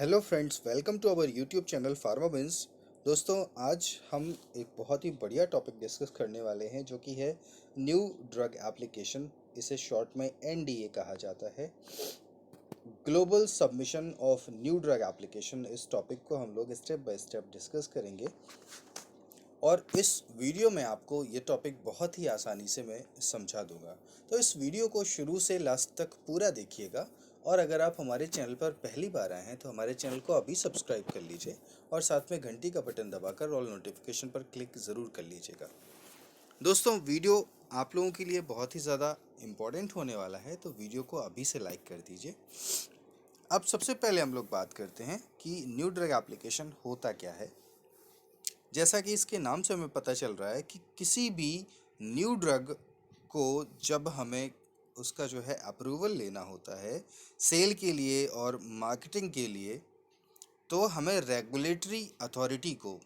Hello friends, welcome to our YouTube channel Pharmabins. दोस्तों, आज हम एक बहुत ही बढ़िया टॉपिक डिस्कस करने वाले हैं जो कि है न्यू ड्रग एप्लीकेशन। इसे शॉर्ट में एनडीए कहा जाता है, global submission of new drug application. इस टॉपिक को हम लोग स्टेप बाय स्टेप डिस्कस करेंगे और इस वीडियो में आपको ये टॉपिक बहुत ही आसानी से मैं समझा दूंगा। तो इस वीडियो को शुरू से लास्ट तक पूरा देखिएगा और अगर आप हमारे चैनल पर पहली बार आए हैं तो हमारे चैनल को अभी सब्सक्राइब कर लीजिए और साथ में घंटी का बटन दबाकर ऑल नोटिफिकेशन पर क्लिक ज़रूर कर लीजिएगा। दोस्तों, वीडियो आप लोगों के लिए बहुत ही ज़्यादा इम्पोर्टेंट होने वाला है, तो वीडियो को अभी से लाइक कर दीजिए। अब सबसे पहले हम लोग बात करते हैं कि न्यू ड्रग एप्लीकेशन होता क्या है। जैसा कि इसके नाम से हमें पता चल रहा है कि किसी भी न्यू ड्रग को जब हमें उसका जो है अप्रूवल लेना होता है सेल के लिए और मार्केटिंग के लिए, तो हमें रेगुलेटरी अथॉरिटी को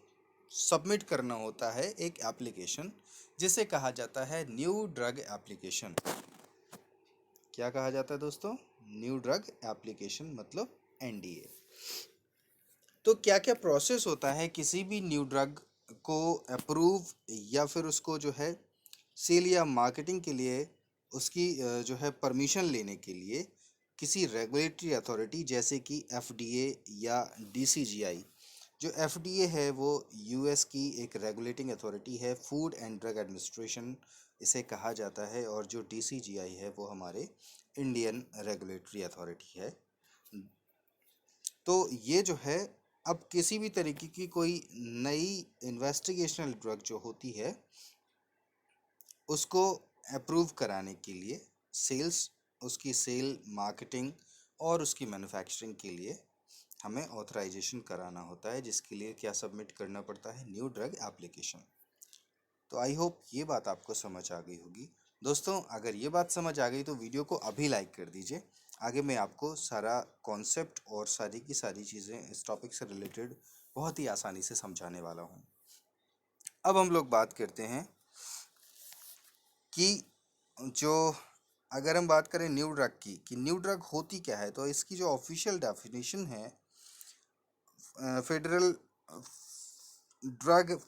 सबमिट करना होता है एक एप्लीकेशन जिसे कहा जाता है न्यू ड्रग एप्लीकेशन। क्या कहा जाता है दोस्तों? न्यू ड्रग एप्लीकेशन मतलब एनडीए। तो क्या क्या प्रोसेस होता है किसी भी न्यू ड्रग को अप्रूव या फिर उसको जो है सेल या मार्केटिंग के लिए उसकी जो है परमिशन लेने के लिए किसी रेगुलेटरी अथॉरिटी जैसे कि एफडीए या डीसीजीआई। जो एफडीए है वो यूएस की एक रेगुलेटिंग अथॉरिटी है, फूड एंड ड्रग एडमिनिस्ट्रेशन इसे कहा जाता है, और जो डीसीजीआई है वो हमारे इंडियन रेगुलेटरी अथॉरिटी है। तो ये जो है, अब किसी भी तरीके की कोई नई इन्वेस्टिगेशनल ड्रग जो होती है उसको अप्रूव कराने के लिए सेल्स, उसकी सेल, मार्केटिंग और उसकी मैन्युफैक्चरिंग के लिए हमें ऑथराइजेशन कराना होता है, जिसके लिए क्या सबमिट करना पड़ता है? New drug application. तो आई होप ये बात आपको समझ आ गई होगी। दोस्तों, अगर ये बात समझ आ गई तो वीडियो को अभी लाइक कर दीजिए। आगे मैं आपको सारा कॉन्सेप्ट और सारी की सारी चीज़ें इस टॉपिक से रिलेटेड बहुत ही आसानी से समझाने वाला हूँ। अब हम लोग बात करते हैं कि जो अगर हम बात करें न्यू ड्रग की कि न्यू ड्रग होती क्या है, तो इसकी जो ऑफिशियल डेफिनेशन है federal drug,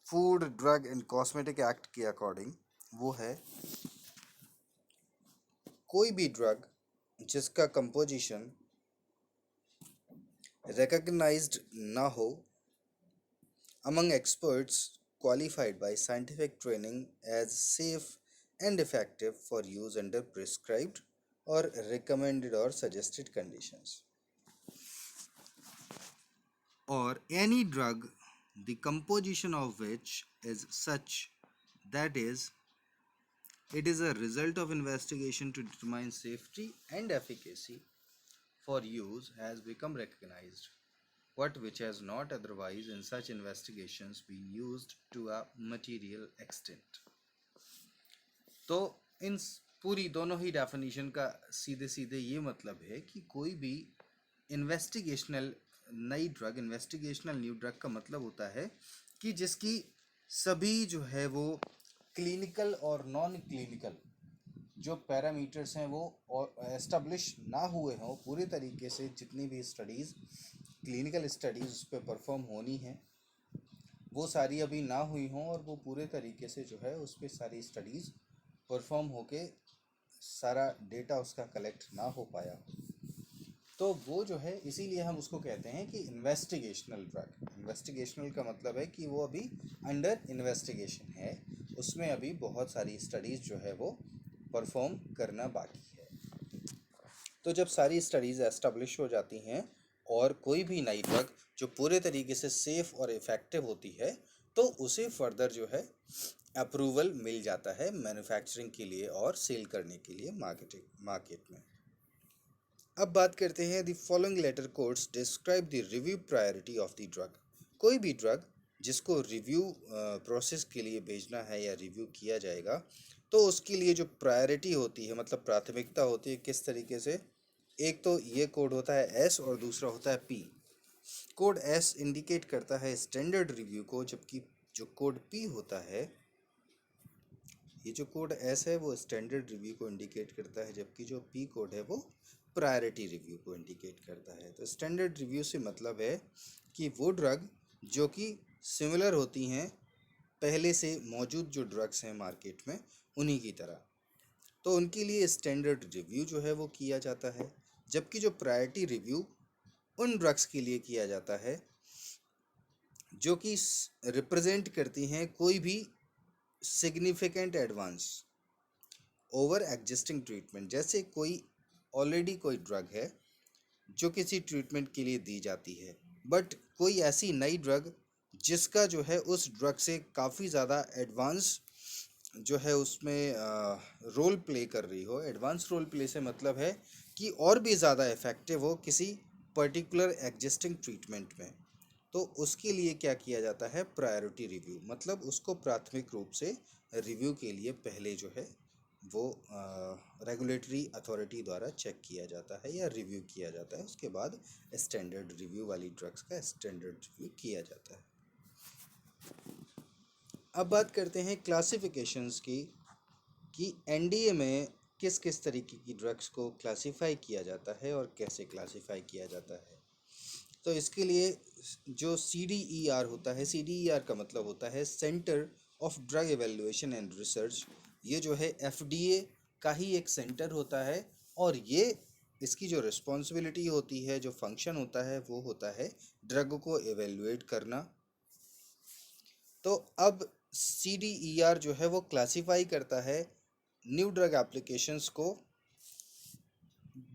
food, drug and cosmetic act के अकॉर्डिंग वो है कोई भी ड्रग जिसका कंपोजिशन रिकॉग्नाइज्ड ना हो among experts qualified by scientific training as safe and effective for use under prescribed or recommended or suggested conditions, or any drug the composition of which is such that is it is a result of investigation to determine safety and efficacy for use has become recognized, what which has not otherwise in such investigations been used to a material extent। तो इन पूरी दोनों ही definition का सीधे सीधे ये मतलब है कि कोई भी इन्वेस्टिगेशनल नई ड्रग, इन्वेस्टिगेशनल न्यू ड्रग का मतलब होता है कि जिसकी सभी जो है वो क्लिनिकल और नॉन क्लिनिकल जो पैरामीटर्स हैं वो एस्टेब्लिश ना हुए हों पूरी तरीके से। जितनी भी स्टडीज़, क्लिनिकल स्टडीज़ उस पर परफॉर्म होनी है वो सारी अभी ना हुई हों और वो पूरे तरीके से जो है उस पर सारी स्टडीज़ परफॉर्म होके सारा डेटा उसका कलेक्ट ना हो पाया हो, तो वो जो है इसीलिए हम उसको कहते हैं कि इन्वेस्टिगेशनल ड्रग। इन्वेस्टिगेशनल का मतलब है कि वो अभी अंडर इन्वेस्टिगेशन है, उसमें अभी बहुत सारी स्टडीज़ जो है वो परफॉर्म करना बाकी है। तो जब सारी स्टडीज़ एस्टेब्लिश हो जाती हैं और कोई भी नई ड्रग जो पूरे तरीके से सेफ़ और इफ़ेक्टिव होती है तो उसे फर्दर जो है अप्रूवल मिल जाता है मैन्युफैक्चरिंग के लिए और सेल करने के लिए मार्केट में। अब बात करते हैं the following letter codes describe the review priority of the drug. कोई भी ड्रग जिसको रिव्यू प्रोसेस के लिए भेजना है या रिव्यू किया जाएगा तो उसके लिए जो प्रायोरिटी होती है, मतलब प्राथमिकता होती है, किस तरीके से? एक तो ये कोड होता है एस और दूसरा होता है पी। कोड एस इंडिकेट करता है स्टैंडर्ड रिव्यू को, जबकि जो कोड पी होता है, ये जो कोड एस है वो स्टैंडर्ड रिव्यू को इंडिकेट करता है, जबकि जो पी कोड है वो प्रायोरिटी रिव्यू को इंडिकेट करता है। तो स्टैंडर्ड रिव्यू से मतलब है कि वो ड्रग जो कि सिमिलर होती हैं पहले से मौजूद जो ड्रग्स हैं मार्केट में उन्हीं की तरह, तो उनके लिए स्टैंडर्ड रिव्यू जो है वो किया जाता है। जबकि जो प्रायोरिटी रिव्यू उन ड्रग्स के लिए किया जाता है जो कि रिप्रेजेंट करती हैं कोई भी significant advance over existing treatment. जैसे कोई ऑलरेडी कोई ड्रग है जो किसी ट्रीटमेंट के लिए दी जाती है, बट कोई ऐसी नई ड्रग जिसका जो है उस ड्रग से काफ़ी ज़्यादा एडवांस जो है उसमें रोल प्ले कर रही हो। एडवांस रोल प्ले से मतलब है कि और भी ज़्यादा इफ़ेक्टिव हो किसी पर्टिकुलर एग्जिस्टिंग ट्रीटमेंट में, तो उसके लिए क्या किया जाता है, प्रायोरिटी रिव्यू। मतलब उसको प्राथमिक रूप से रिव्यू के लिए पहले जो है वो रेगुलेटरी अथॉरिटी द्वारा चेक किया जाता है या रिव्यू किया जाता है। उसके बाद स्टैंडर्ड रिव्यू वाली ड्रग्स का स्टैंडर्ड रिव्यू किया जाता है। अब बात करते हैं क्लासिफिकेशंस की कि एनडीए में किस किस तरीके की ड्रग्स को क्लासिफाई किया जाता है और कैसे क्लासिफाई किया जाता है। तो इसके लिए जो CDER होता है, CDER का मतलब होता है centre of drug evaluation and research. ये जो है FDA का ही एक सेंटर होता है और ये इसकी जो रिस्पॉन्सिबिलिटी होती है, जो फंक्शन होता है, वो होता है ड्रग को एवेल्युएट करना। तो अब CDER जो है वो क्लासीफाई करता है न्यू ड्रग एप्लीकेशंस को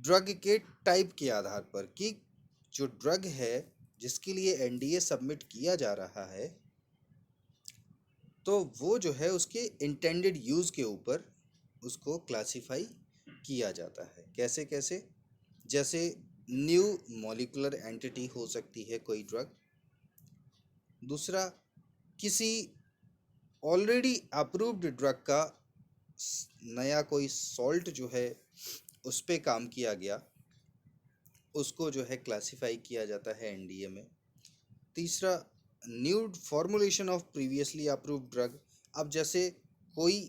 ड्रग के टाइप के आधार पर कि जो ड्रग है जिसके लिए एनडीए सबमिट किया जा रहा है, तो वो जो है उसके इंटेंडेड यूज़ के ऊपर उसको क्लासिफाई किया जाता है। कैसे कैसे, जैसे न्यू मॉलिक्यूलर एंटिटी हो सकती है कोई ड्रग। दूसरा, किसी ऑलरेडी अप्रूव्ड ड्रग का नया कोई सॉल्ट जो है उस पे काम किया गया, उसको जो है क्लासिफाई किया जाता है एनडीए में। तीसरा, new formulation of previously approved drug. अब जैसे कोई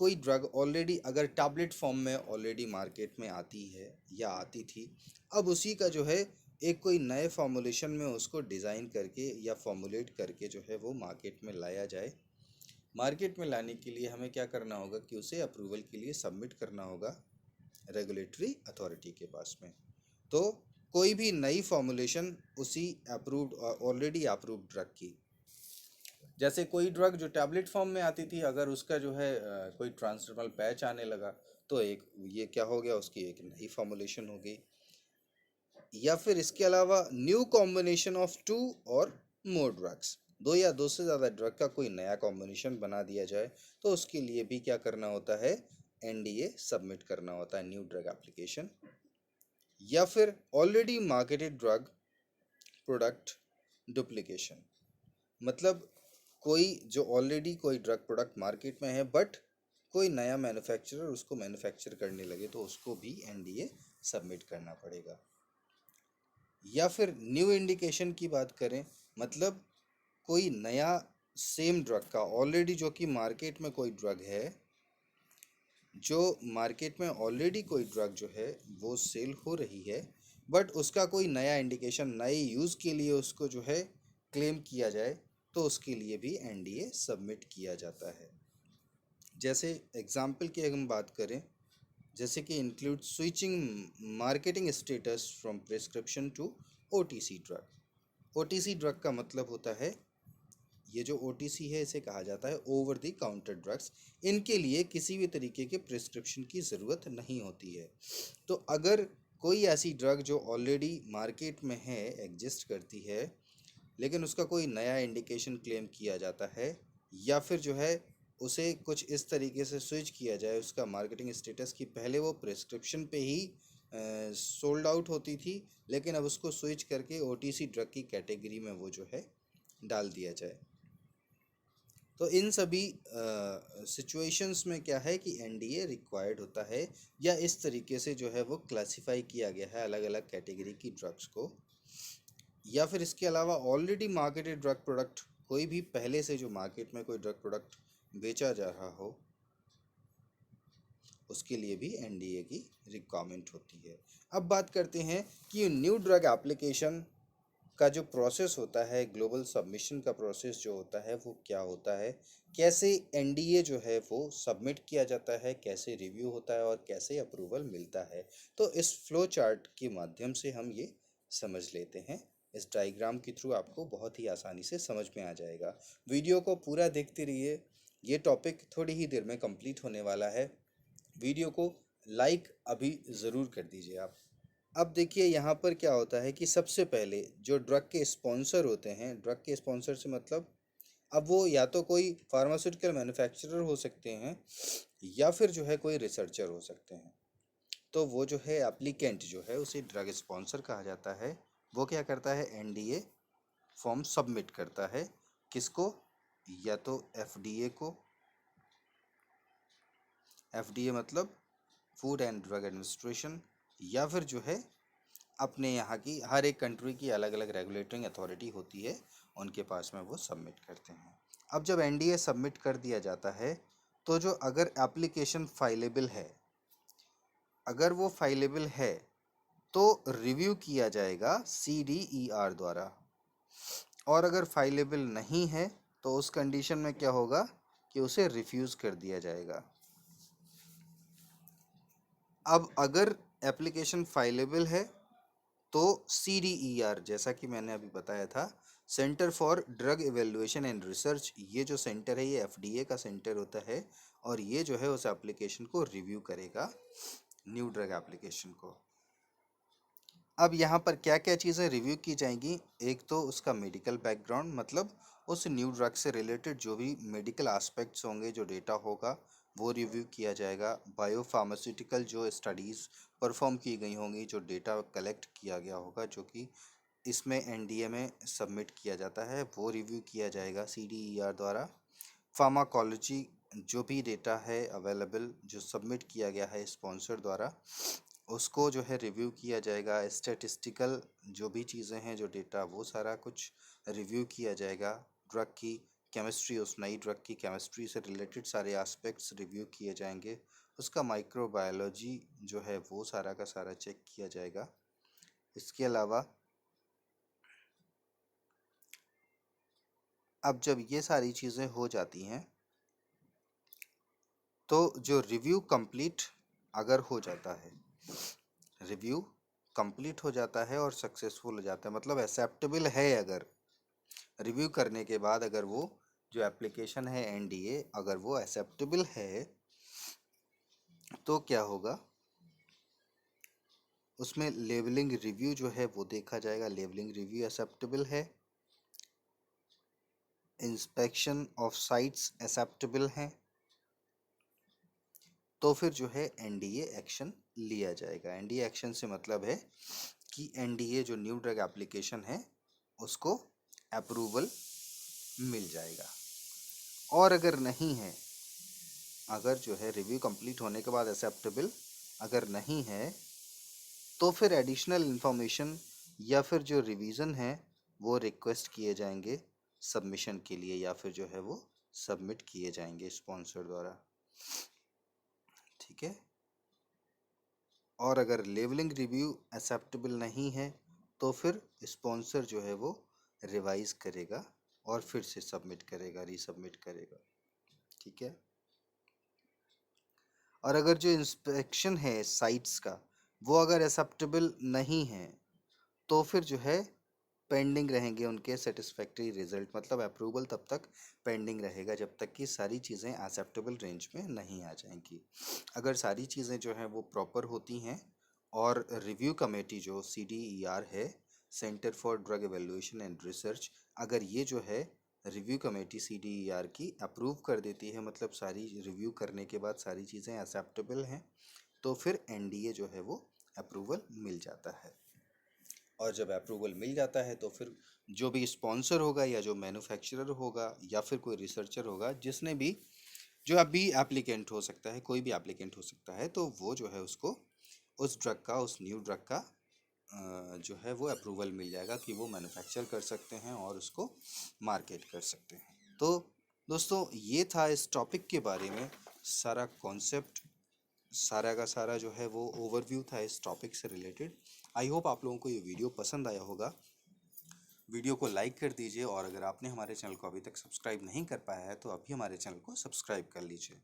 कोई ड्रग ऑलरेडी अगर टैबलेट फॉर्म में ऑलरेडी मार्केट में आती है या आती थी, अब उसी का जो है एक कोई नए फॉर्मुलेशन में उसको डिज़ाइन करके या फॉर्मुलेट करके जो है वो मार्केट में लाया जाए। मार्केट में लाने के लिए हमें क्या करना होगा कि उसे अप्रूवल के लिए सबमिट करना होगा रेगुलेटरी अथॉरिटी के पास में। तो कोई भी नई फॉर्मुलेशन उसी अप्रूव्ड ऑलरेडी अप्रूव्ड ड्रग की, जैसे कोई ड्रग जो टैबलेट फॉर्म में आती थी, अगर उसका जो है कोई ट्रांसडर्मल पैच आने लगा, तो एक ये क्या हो गया, उसकी एक नई फॉर्मुलेशन हो गई। या फिर इसके अलावा न्यू कॉम्बिनेशन ऑफ टू और मोर ड्रग्स, दो या दो से ज़्यादा ड्रग का कोई नया कॉम्बिनेशन बना दिया जाए, तो उसके लिए भी क्या करना होता है, एनडीए सबमिट करना होता है, न्यू ड्रग एप्लीकेशन। या फिर already marketed drug product duplication, मतलब कोई जो ऑलरेडी कोई ड्रग प्रोडक्ट मार्केट में है बट कोई नया मैन्युफैक्चरर उसको मैन्युफैक्चर करने लगे, तो उसको भी एनडीए सबमिट करना पड़ेगा। या फिर न्यू इंडिकेशन की बात करें, मतलब कोई नया सेम ड्रग का ऑलरेडी जो कि मार्केट में कोई ड्रग है, जो मार्केट में ऑलरेडी कोई ड्रग जो है वो सेल हो रही है, बट उसका कोई नया इंडिकेशन नए यूज़ के लिए उसको जो है क्लेम किया जाए, तो उसके लिए भी एनडीए सबमिट किया जाता है। जैसे एग्जाम्पल की अगर हम बात करें, जैसे कि include switching marketing status from prescription to OTC drug. OTC drug का मतलब होता है, ये जो ओटीसी है इसे कहा जाता है ओवर द काउंटर ड्रग्स। इनके लिए किसी भी तरीके के प्रिस्क्रिप्शन की ज़रूरत नहीं होती है। तो अगर कोई ऐसी ड्रग जो ऑलरेडी मार्केट में है, एग्जिस्ट करती है, लेकिन उसका कोई नया इंडिकेशन क्लेम किया जाता है, या फिर जो है उसे कुछ इस तरीके से स्विच किया जाए उसका मार्केटिंग स्टेटस की, पहले वो प्रिस्क्रिप्शन पे ही सोल्ड आउट होती थी, लेकिन अब उसको स्विच करके ओटीसी ड्रग की कैटेगरी में वो जो है डाल दिया जाए। तो इन सभी सिचुएशंस में क्या है कि एनडीए रिक्वायर्ड होता है, या इस तरीके से जो है वो क्लासिफाई किया गया है अलग अलग कैटेगरी की ड्रग्स को। या फिर इसके अलावा ऑलरेडी मार्केटेड ड्रग प्रोडक्ट, कोई भी पहले से जो मार्केट में कोई ड्रग प्रोडक्ट बेचा जा रहा हो, उसके लिए भी एनडीए की रिक्वायरमेंट होती है। अब बात करते हैं कि न्यू ड्रग एप्लीकेशन का जो प्रोसेस होता है, ग्लोबल सबमिशन का प्रोसेस जो होता है वो क्या होता है, कैसे एनडीए जो है वो सबमिट किया जाता है, कैसे रिव्यू होता है और कैसे अप्रूवल मिलता है। तो इस फ्लो चार्ट के माध्यम से हम ये समझ लेते हैं। इस डायग्राम के थ्रू आपको बहुत ही आसानी से समझ में आ जाएगा। वीडियो को पूरा देखते रहिए, ये टॉपिक थोड़ी ही देर में कंप्लीट होने वाला है। वीडियो को लाइक अभी ज़रूर कर दीजिए आप। अब देखिए यहाँ पर क्या होता है कि सबसे पहले जो ड्रग के स्पॉन्सर होते हैं, ड्रग के स्पॉन्सर से मतलब अब वो या तो कोई फार्मास्यूटिकल मैन्युफैक्चरर हो सकते हैं या फिर जो है कोई रिसर्चर हो सकते हैं। तो वो जो है एप्लीकेंट जो है उसे ड्रग स्पॉन्सर कहा जाता है। वो क्या करता है, एनडीए फॉर्म सबमिट करता है। किसको? या तो एफडीए को, एफडीए मतलब फूड एंड ड्रग एडमिनिस्ट्रेशन, या फिर जो है अपने यहाँ की हर एक कंट्री की अलग अलग रेगुलेटिंग अथॉरिटी होती है, उनके पास में वो सबमिट करते हैं। अब जब एनडीए सबमिट कर दिया जाता है तो जो अगर एप्लीकेशन फाइलेबल है, अगर वो फाइलेबल है तो रिव्यू किया जाएगा सीडीईआर द्वारा, और अगर फाइलेबल नहीं है तो उस कंडीशन में क्या होगा कि उसे रिफ्यूज़ कर दिया जाएगा। अब अगर एप्लीकेशन फाइलेबल है तो CDER, जैसा कि मैंने अभी बताया था, centre for drug evaluation and research, ये जो सेंटर है ये FDA का सेंटर होता है और ये जो है उस एप्लीकेशन को रिव्यू करेगा, न्यू ड्रग एप्लीकेशन को। अब यहाँ पर क्या क्या चीज़ें रिव्यू की जाएंगी? एक तो उसका मेडिकल बैकग्राउंड, मतलब उस न्यू ड्रग से रिलेटेड जो भी मेडिकल एस्पेक्ट्स होंगे, जो डेटा होगा वो रिव्यू किया जाएगा। बायो फार्मास्यूटिकल जो स्टडीज़ परफॉर्म की गई होंगी, जो डेटा कलेक्ट किया गया होगा, जो कि इसमें एनडीए में सबमिट किया जाता है, वो रिव्यू किया जाएगा सीडीईआर द्वारा। फार्माकोलॉजी जो भी डेटा है अवेलेबल, जो सबमिट किया गया है स्पॉन्सर द्वारा, उसको जो है रिव्यू किया जाएगा। स्टैटिस्टिकल जो भी चीज़ें हैं, जो डेटा, वो सारा कुछ रिव्यू किया जाएगा। ड्रग की केमिस्ट्री, उस नई ड्रग की केमिस्ट्री से रिलेटेड सारे एस्पेक्ट्स रिव्यू किए जाएंगे। उसका माइक्रोबायोलॉजी जो है वो सारा का सारा चेक किया जाएगा। इसके अलावा अब जब ये सारी चीज़ें हो जाती हैं तो जो रिव्यू कंप्लीट अगर हो जाता है, रिव्यू कंप्लीट हो जाता है और सक्सेसफुल हो जाता है, मतलब एक्सेप्टेबल है, अगर रिव्यू करने के बाद अगर वो जो एप्लीकेशन है एनडीए अगर वो एक्सेप्टेबल है तो क्या होगा, उसमें लेवलिंग रिव्यू जो है वो देखा जाएगा। लेवलिंग रिव्यू एक्सेप्टेबल है, इंस्पेक्शन ऑफ साइट्स एक्सेप्टेबल हैं, तो फिर जो है एनडीए एक्शन लिया जाएगा। एनडीए एक्शन से मतलब है कि एनडीए जो न्यू ड्रग एप्लीकेशन है उसको अप्रूवल मिल जाएगा। और अगर नहीं है, अगर जो है रिव्यू कंप्लीट होने के बाद एक्सेप्टेबल अगर नहीं है तो फिर एडिशनल इंफॉर्मेशन या फिर जो रिवीजन है वो रिक्वेस्ट किए जाएंगे सबमिशन के लिए, या फिर जो है वो सबमिट किए जाएंगे स्पॉन्सर द्वारा। ठीक है। और अगर लेवलिंग रिव्यू एक्सेप्टेबल नहीं है तो फिर स्पॉन्सर जो है वो रिवाइज करेगा और फिर से सबमिट करेगा, रीसबमिट करेगा। ठीक है। और अगर जो इंस्पेक्शन है साइट्स का वो अगर एक्सेप्टेबल नहीं है तो फिर जो है पेंडिंग रहेंगे उनके सेटिस्फैक्ट्री रिजल्ट, मतलब अप्रूवल तब तक पेंडिंग रहेगा जब तक कि सारी चीज़ें एक्सेप्टेबल रेंज में नहीं आ जाएंगी। अगर सारी चीज़ें जो हैं वो प्रॉपर होती हैं और रिव्यू कमेटी जो CDER है, centre for drug evaluation and research, अगर ये जो है रिव्यू कमेटी CDER की अप्रूव कर देती है, मतलब सारी रिव्यू करने के बाद सारी चीज़ें एक्सेप्टेबल हैं, तो फिर एनडीए जो है वो अप्रूवल मिल जाता है। और जब अप्रूवल मिल जाता है तो फिर जो भी स्पॉन्सर होगा या जो मैन्युफैक्चरर होगा या फिर कोई रिसर्चर होगा, जिसने भी, जो अभी एप्लीकेंट हो सकता है, कोई भी एप्लीकेंट हो सकता है, तो वो जो है उसको उस ड्रग का, उस न्यू ड्रग का जो है वो अप्रूवल मिल जाएगा कि वो मैन्युफैक्चर कर सकते हैं और उसको मार्केट कर सकते हैं। तो दोस्तों ये था इस टॉपिक के बारे में सारा कॉन्सेप्ट। सारा का सारा जो है वो ओवरव्यू था इस टॉपिक से रिलेटेड। आई होप आप लोगों को ये वीडियो पसंद आया होगा। वीडियो को लाइक कर दीजिए और अगर आपने हमारे चैनल को अभी तक सब्सक्राइब नहीं कर पाया है तो अभी हमारे चैनल को सब्सक्राइब कर लीजिए।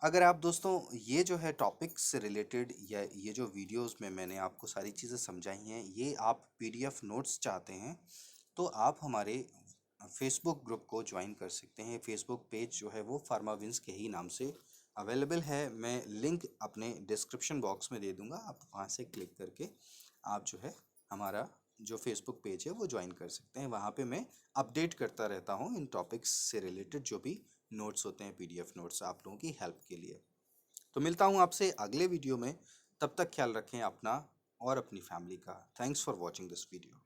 अगर आप दोस्तों ये जो है टॉपिक्स से रिलेटेड या ये जो वीडियोस में मैंने आपको सारी चीज़ें समझाई हैं ये आप पीडीएफ नोट्स चाहते हैं तो आप हमारे फेसबुक ग्रुप को ज्वाइन कर सकते हैं। फेसबुक पेज जो है वो फार्माविंस के ही नाम से अवेलेबल है। मैं लिंक अपने डिस्क्रिप्शन बॉक्स में दे दूंगा, आप वहाँ से क्लिक करके आप जो है हमारा जो फेसबुक पेज है वो ज्वाइन कर सकते हैं। वहाँ पे मैं अपडेट करता रहता हूँ इन टॉपिक्स से रिलेटेड जो भी नोट्स होते हैं, पीडीएफ नोट्स आप लोगों की हेल्प के लिए। तो मिलता हूँ आपसे अगले वीडियो में, तब तक ख्याल रखें अपना और अपनी फैमिली का। Thanks for watching this video.